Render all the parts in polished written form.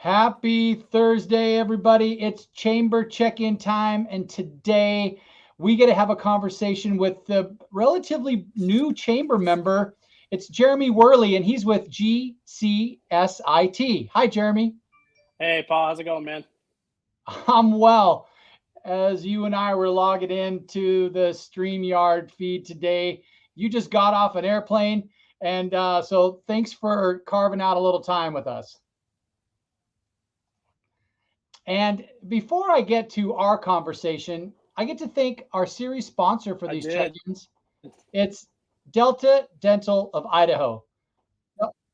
Happy Thursday, everybody. It's chamber check-in time, and today we get to have a conversation with the relatively new chamber member. It's Jeremy Worley, and he's with GCSIT. Hi, Jeremy. Hey, Paul, how's it going, man? I'm well. As you and I were logging into the StreamYard feed today, you just got off an airplane, and so thanks for carving out a little time with us. And before I get to our conversation, I get to thank our series sponsor for I these did. check-ins. It's Delta Dental of Idaho.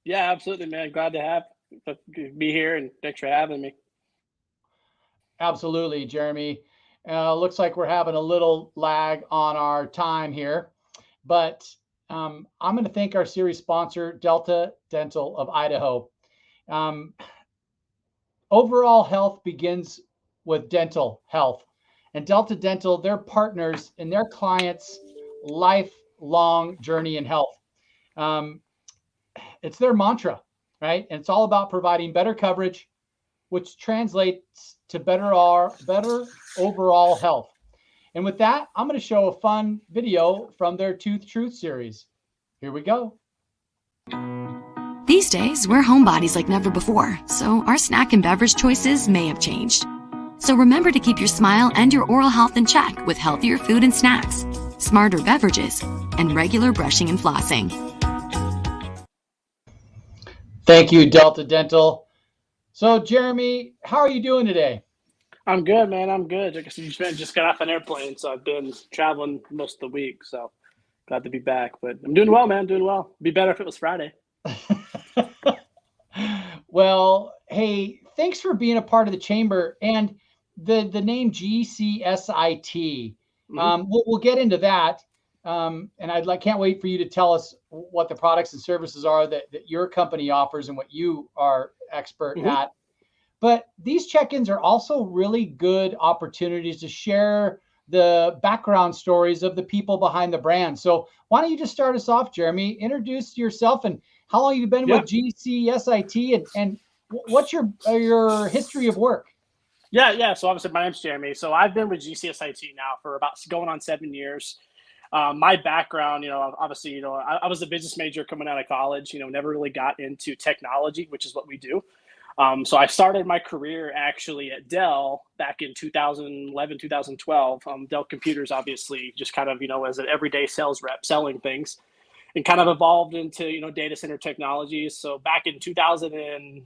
Yeah, absolutely, man. Glad to be here, and thanks for having me. Absolutely, Jeremy. Looks like we're having a little lag on our time here, but I'm going to thank our series sponsor, Delta Dental of Idaho. Um, Overall health begins with dental health. And Delta Dental, they're partners in their clients' lifelong journey in health. Um, it's their mantra, right? And it's all about providing better coverage, which translates to better overall health. And with that, I'm going to show a fun video from their Tooth Truth series. Here we go. These days, we're homebodies like never before, so our snack and beverage choices may have changed. So remember to keep your smile and your oral health in check with healthier food and snacks, smarter beverages, and regular brushing and flossing. Thank you, Delta Dental. So, Jeremy, how are you doing today? I'm good, man. I'm good. Like I said, just got off an airplane, so I've been traveling most of the week. So glad to be back. But I'm doing well, man. Doing well. Be better if it was Friday. Well, hey, thanks for being a part of the chamber and the name GCSIT. We'll get into that, and can't wait for you to tell us what the products and services are that your company offers and what you are expert at. But these check-ins are also really good opportunities to share the background stories of the people behind the brand. So why don't you just start us off, Jeremy? Introduce yourself and how long you've been with GCSIT and what's your history of work? Yeah. So obviously my name's Jeremy. So I've been with GCSIT now for about going on 7 years. My background, obviously, I was a business major coming out of college, never really got into technology, which is what we do. So I started my career actually at Dell back in 2011, 2012. Dell Computers, obviously, just kind of, as an everyday sales rep selling things, and kind of evolved into, data center technologies. So back in 2000 and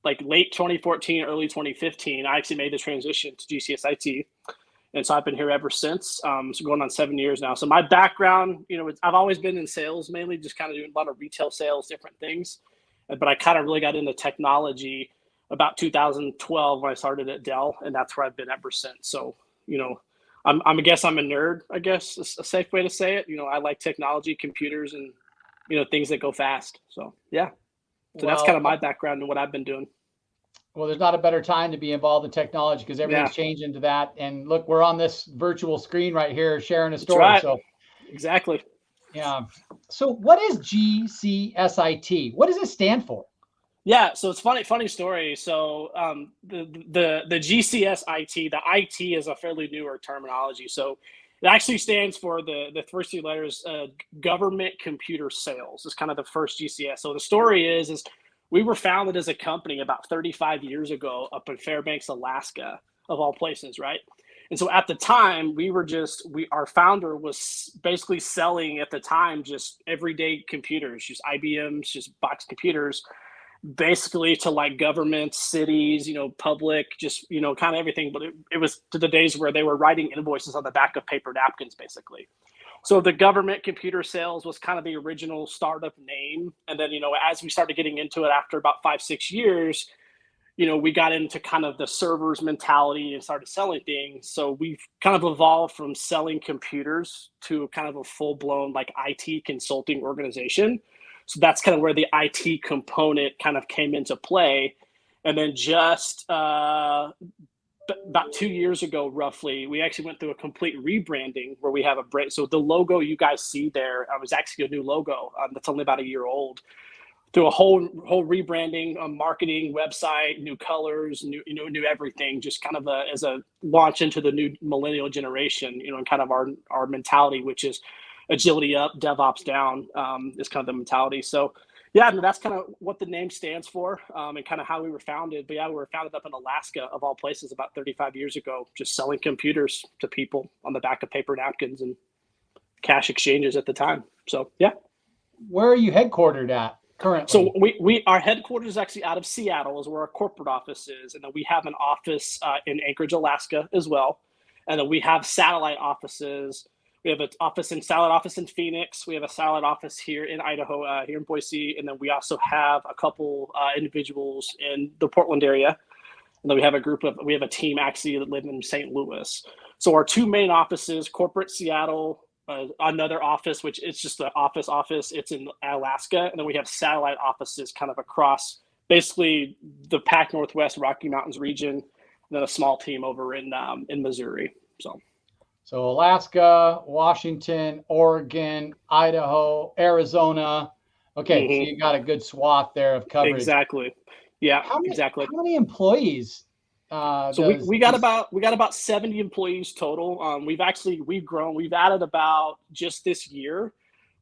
late 2014, early 2015, I actually made the transition to GCSIT. And so I've been here ever since. So going on 7 years now. So my background, I've always been in sales, mainly just kind of doing a lot of retail sales, different things. But I kind of really got into technology about 2012 when I started at Dell, and that's where I've been ever since. So, I guess I'm a nerd, I guess is a safe way to say it. I like technology, computers, and, things that go fast. So, yeah. So that's kind of my background and what I've been doing. Well, there's not a better time to be involved in technology because everything's changing to that. And look, we're on this virtual screen right here sharing a story. That's right. So exactly. Yeah. So what is GCSIT? What does it stand for? Yeah, so it's funny story. So the GCSIT, the IT is a fairly newer terminology. So it actually stands for the first two letters, government computer sales. Is kind of the first GCS. So the story is we were founded as a company about 35 years ago up in Fairbanks, Alaska, of all places, right? And so at the time, our founder was basically selling at the time just everyday computers, just IBMs, just box computers, basically to like governments, cities, public, just, kind of everything. But it was to the days where they were writing invoices on the back of paper napkins, basically. So the government computer sales was kind of the original startup name. And then, as we started getting into it after about 5-6 years, we got into kind of the servers mentality and started selling things. So we've kind of evolved from selling computers to kind of a full-blown like IT consulting organization. So that's kind of where the IT component kind of came into play. And then just about 2 years ago, roughly, we actually went through a complete rebranding where we have a brand. So the logo you guys see there was actually a new logo that's only about a year old. through a whole rebranding, marketing, website, new colors, new everything, just kind of as a launch into the new millennial generation, and kind of our mentality, which is agility up, DevOps down, is kind of the mentality. So yeah, I mean, that's kind of what the name stands for, and kind of how we were founded. But yeah, we were founded up in Alaska, of all places, about 35 years ago, just selling computers to people on the back of paper napkins and cash exchanges at the time. So yeah. Where are you headquartered at currently? So we our headquarters is actually out of Seattle, is where our corporate office is, and then we have an office in Anchorage, Alaska, as well, and then we have satellite offices. We have an satellite office in Phoenix. We have a satellite office here in Idaho, here in Boise, and then we also have a couple individuals in the Portland area, and then we have a team actually that live in St. Louis. So our two main offices, corporate Seattle. Another office, which it's just the office, it's in Alaska. And then we have satellite offices kind of across basically the Pac Northwest Rocky Mountains region, and then a small team over in Missouri. So Alaska, Washington, Oregon, Idaho, Arizona. Okay, so you got a good swath there of coverage. Exactly. Yeah, exactly. How many employees? So we got about 70 employees total. We've grown. We've added about, just this year,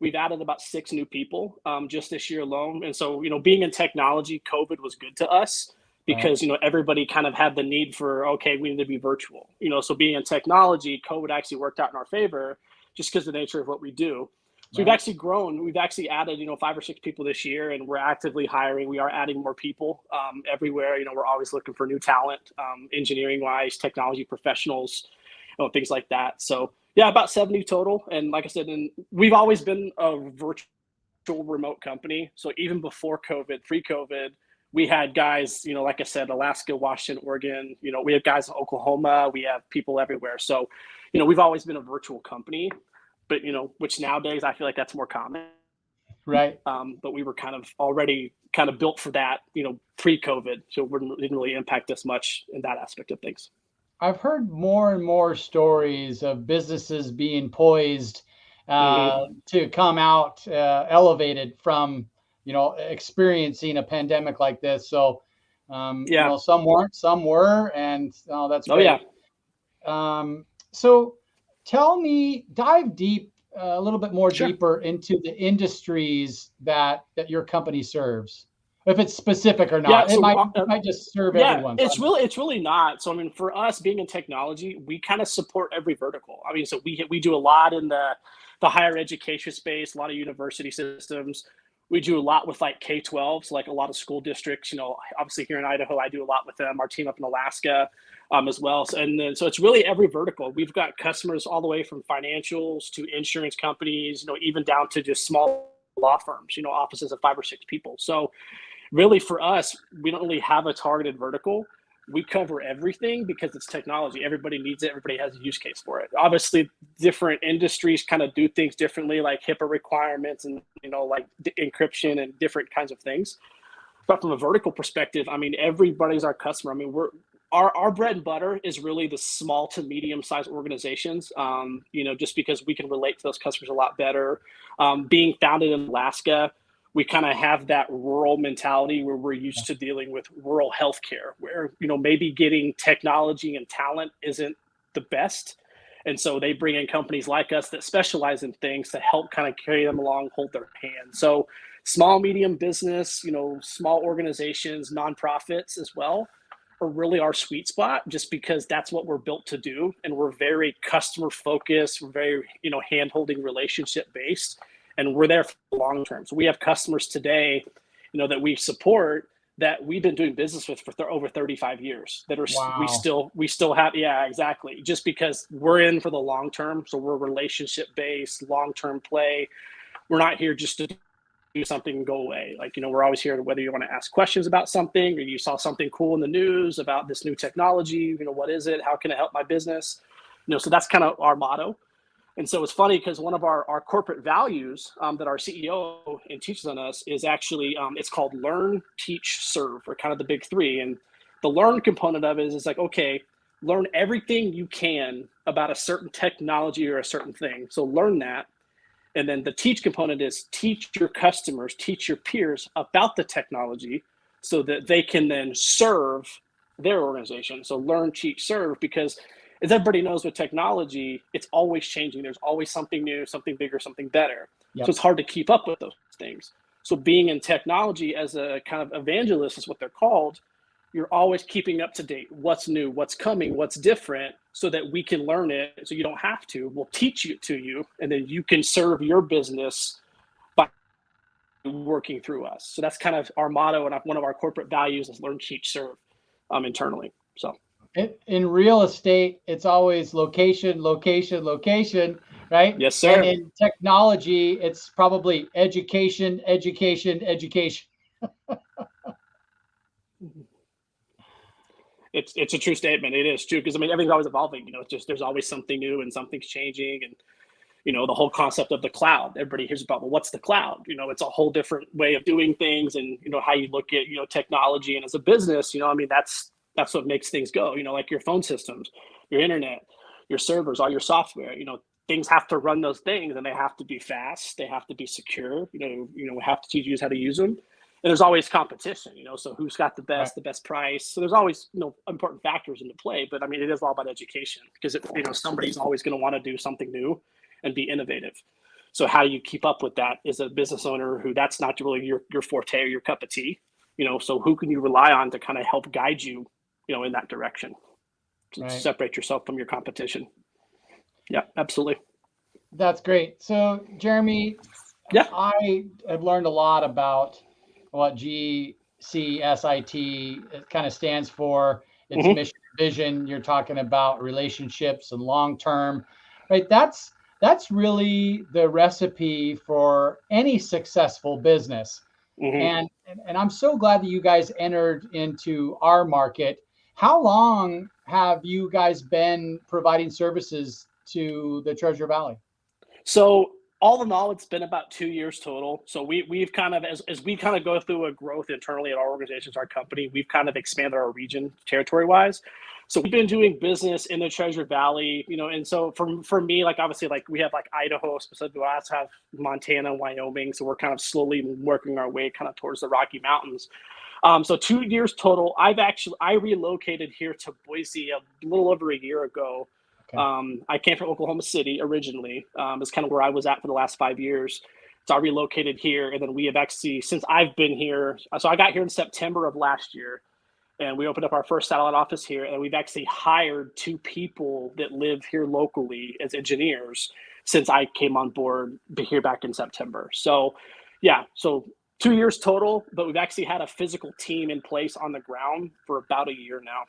we've added about 6 new people just this year alone. And so, being in technology, COVID was good to us because, everybody kind of had the need for, okay, we need to be virtual. So being in technology, COVID actually worked out in our favor just because of the nature of what we do. So we've actually grown. We've actually added, 5 or 6 people this year, and we're actively hiring. We are adding more people everywhere. We're always looking for new talent, engineering-wise, technology professionals, things like that. So yeah, about 70 total. And like I said, we've always been a virtual remote company. So even before COVID, pre-COVID, we had guys, like I said, Alaska, Washington, Oregon. We have guys in Oklahoma. We have people everywhere. So, we've always been a virtual company. But, which nowadays I feel like that's more common. Right. But we were kind of already built for that, pre-COVID. So it didn't really impact us much in that aspect of things. I've heard more and more stories of businesses being poised to come out elevated from, experiencing a pandemic like this. So, some weren't, some were, and that's great. Yeah. So tell me, dive deep a little bit more deeper into the industries that your company serves. If it's specific or not, it might just serve everyone. It's really not. So I mean, for us being in technology, we kind of support every vertical. I mean, so we do a lot in the higher education space, a lot of university systems. We do a lot with like K-12s, like a lot of school districts. Obviously here in Idaho, I do a lot with them. Our team up in Alaska as well. So it's really every vertical. We've got customers all the way from financials to insurance companies, even down to just small law firms, offices of 5 or 6 people. So really for us, we don't really have a targeted vertical. We cover everything because it's technology. Everybody needs it. Everybody has a use case for it. Obviously, different industries kind of do things differently, like HIPAA requirements and, like encryption and different kinds of things. But from a vertical perspective, I mean, everybody's our customer. I mean, our bread and butter is really the small to medium-sized organizations, just because we can relate to those customers a lot better. Being founded in Alaska, we kind of have that rural mentality where we're used to dealing with rural healthcare, where, maybe getting technology and talent isn't the best. And so they bring in companies like us that specialize in things to help kind of carry them along, hold their hand. So small, medium business, small organizations, nonprofits as well are really our sweet spot, just because that's what we're built to do. And we're very customer focused. We're very, hand-holding, relationship based. And we're there for the long term. So we have customers today, that we support that we've been doing business with for over 35 years that are, we still have. Yeah, exactly. Just because we're in for the long term. So we're relationship based, long-term play. We're not here just to do something and go away. Like, we're always here, whether you want to ask questions about something or you saw something cool in the news about this new technology, what is it? How can it help my business? So that's kind of our motto. And so it's funny because one of our corporate values that our CEO teaches on us is actually, it's called learn, teach, serve, or kind of the big 3. And the learn component of it is like, okay, learn everything you can about a certain technology or a certain thing. So learn that. And then the teach component is teach your customers, teach your peers about the technology so that they can then serve their organization. So learn, teach, serve, because as everybody knows with technology, it's always changing. There's always something new, something bigger, something better. Yep. So it's hard to keep up with those things. So being in technology as a kind of evangelist is what they're called. You're always keeping up to date. What's new, what's coming, what's different, so that we can learn it. So you don't have to. We'll teach it to you, and then you can serve your business by working through us. So that's kind of our motto, and one of our corporate values is learn, teach, serve internally. So in real estate, it's always location, location, location, right? Yes, sir. And in technology, it's probably education, education, education. It's a true statement. It is true, because I mean everything's always evolving. You know, it's just there's always something new and something's changing, and you know the whole concept of the cloud. Everybody hears about, well, what's the cloud? You know, it's a whole different way of doing things, and you know how you look at technology, and as a business, I mean that's what makes things go. You know, like your phone systems, your internet, your servers, all your software. You know, things have to run those things, and they have to be fast. They have to be secure. We have to teach you how to use them. And there's always competition, so who's got the best, Right. the best price. So there's always, important factors into play. But I mean, it is all about education, because somebody's always going to want to do something new and be innovative. So how do you keep up with that as a business owner who that's not really your forte or your cup of tea? So who can you rely on to kind of help guide you, in that direction? To Right. separate yourself from your competition. Yeah, absolutely. That's great. So, Jeremy, Yeah. I have learned a lot about what GCSIT kind of stands for. Its Mhm. mission, vision. You're talking about relationships and long term, right? That's really the recipe for any successful business. Mhm. And I'm so glad that you guys entered into our market. How long have you guys been providing services to the Treasure Valley? So all in all, it's been about 2 years total. So we've kind of, as we kind of go through a growth internally at our organizations, our company, we've kind of expanded our region territory wise. So we've been doing business in the Treasure Valley, and so for me, like obviously, like we have like Idaho specifically, I also have Montana, Wyoming. So we're kind of slowly working our way kind of towards the Rocky Mountains. So 2 years total. I relocated here to Boise a little over a year ago. Okay. I came from Oklahoma City originally. It's kind of where I was at for the last 5 years. So I relocated here, and then we have actually, since I've been here, so I got here in September of last year, and we opened up our first satellite office here, and we've actually hired 2 people that live here locally as engineers since I came on board here back in September. So yeah, so 2 years total, but we've actually had a physical team in place on the ground for about a year now.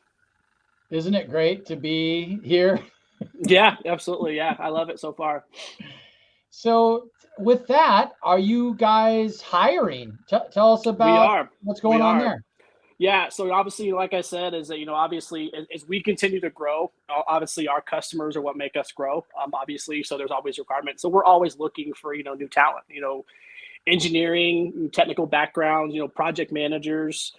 Isn't it great to be here? Yeah, absolutely. Yeah, I love it so far. So, with that, are you guys hiring? Tell us We about are. what's We going on are. there. Yeah. So obviously, like I said, is that obviously as we continue to grow, obviously our customers are what make us grow. Obviously, so there's always requirements. So we're always looking for new talent. Engineering, technical backgrounds. Project managers.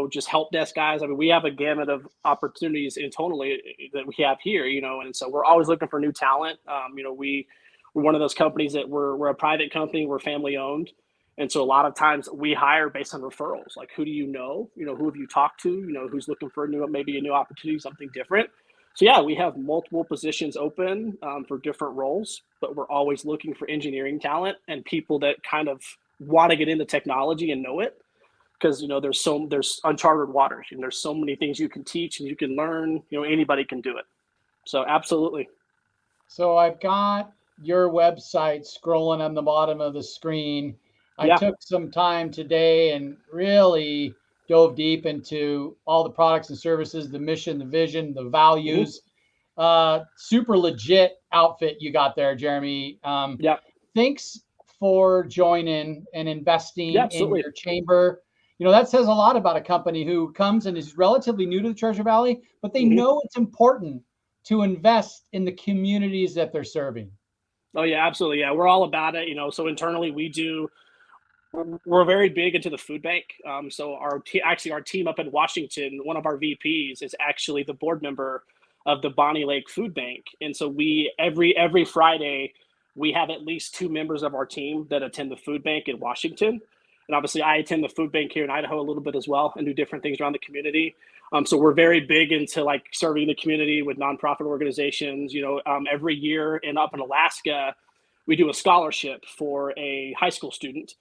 Just help desk guys. I mean, we have a gamut of opportunities internally that we have here. And so we're always looking for new talent. We're one of those companies that we're a private company. We're family owned. And so a lot of times we hire based on referrals. Like, who do you know? Who have you talked to? Who's looking for maybe a new opportunity, something different. So yeah, we have multiple positions open for different roles, but we're always looking for engineering talent and people that kind of want to get into technology and know it. Because there's uncharted waters, and there's so many things you can teach and you can learn. Anybody can do it. So absolutely. So, I've got your website scrolling on the bottom of the screen. I Yeah. took some time today and really dove deep into all the products and services, the mission, the vision, the values. Super legit outfit you got there, Jeremy. Yeah. Thanks for joining and investing Yeah, in absolutely. your chamber. That says a lot about a company who comes and is relatively new to the Treasure Valley, but they know it's important to invest in the communities that they're serving. Oh yeah, absolutely. Yeah, we're all about it. So internally we're very big into the food bank. So actually our team up in Washington, one of our VPs is actually the board member of the Bonnie Lake Food Bank, and so we every Friday we have at least 2 members of our team that attend the food bank in Washington. And obviously I attend the food bank here in Idaho a little bit as well and do different things around the community. So we're very big into like serving the community with nonprofit organizations. Every year up in Alaska, we do a scholarship for a high school student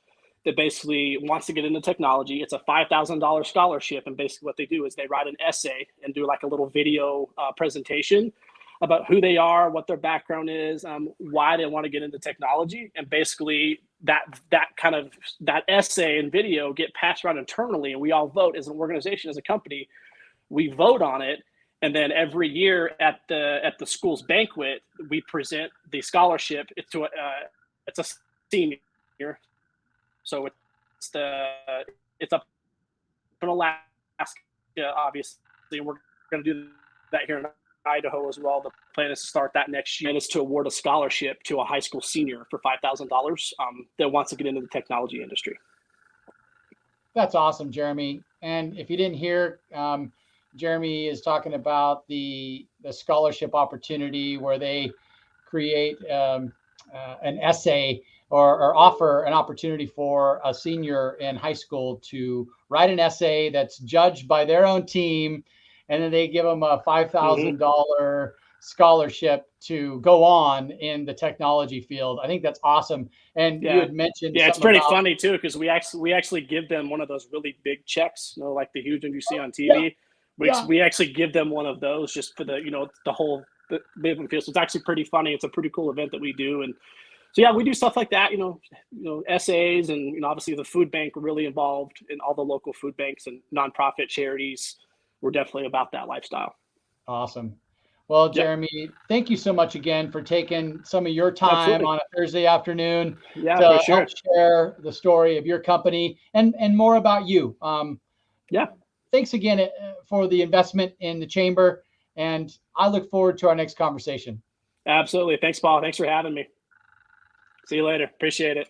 that basically wants to get into technology. It's a $5,000 scholarship. And basically what they do is they write an essay and do like a little video presentation about who they are, what their background is, why they want to get into technology. And basically that essay and video get passed around internally, and we all vote as an organization, as a company. We vote on it, and then every year at the school's banquet, we present the scholarship. It's a senior, so it's up in Alaska, obviously. We're going to do that here in Idaho as well. The plan is to start that next year, and it's to award a scholarship to a high school senior for $5,000 that wants to get into the technology industry. That's awesome, Jeremy. And if you didn't hear, Jeremy is talking about the scholarship opportunity where they create an essay or offer an opportunity for a senior in high school to write an essay that's judged by their own team, and then they give them a $5,000 scholarship to go on in the technology field. I think that's awesome. And you had mentioned, it's pretty funny too, because we actually give them one of those really big checks, like the huge one you see on TV. We actually give them one of those just for the whole movement field. So it's actually pretty funny. It's a pretty cool event that we do. And so we do stuff like that, essays, and obviously the food bank, we're really involved in all the local food banks and nonprofit charities. We're definitely about that lifestyle. Awesome. Well, Jeremy, thank you so much again for taking some of your time on a Thursday afternoon to help share the story of your company and more about you. Thanks again for the investment in the chamber, and I look forward to our next conversation. Absolutely. Thanks, Paul. Thanks for having me. See you later. Appreciate it.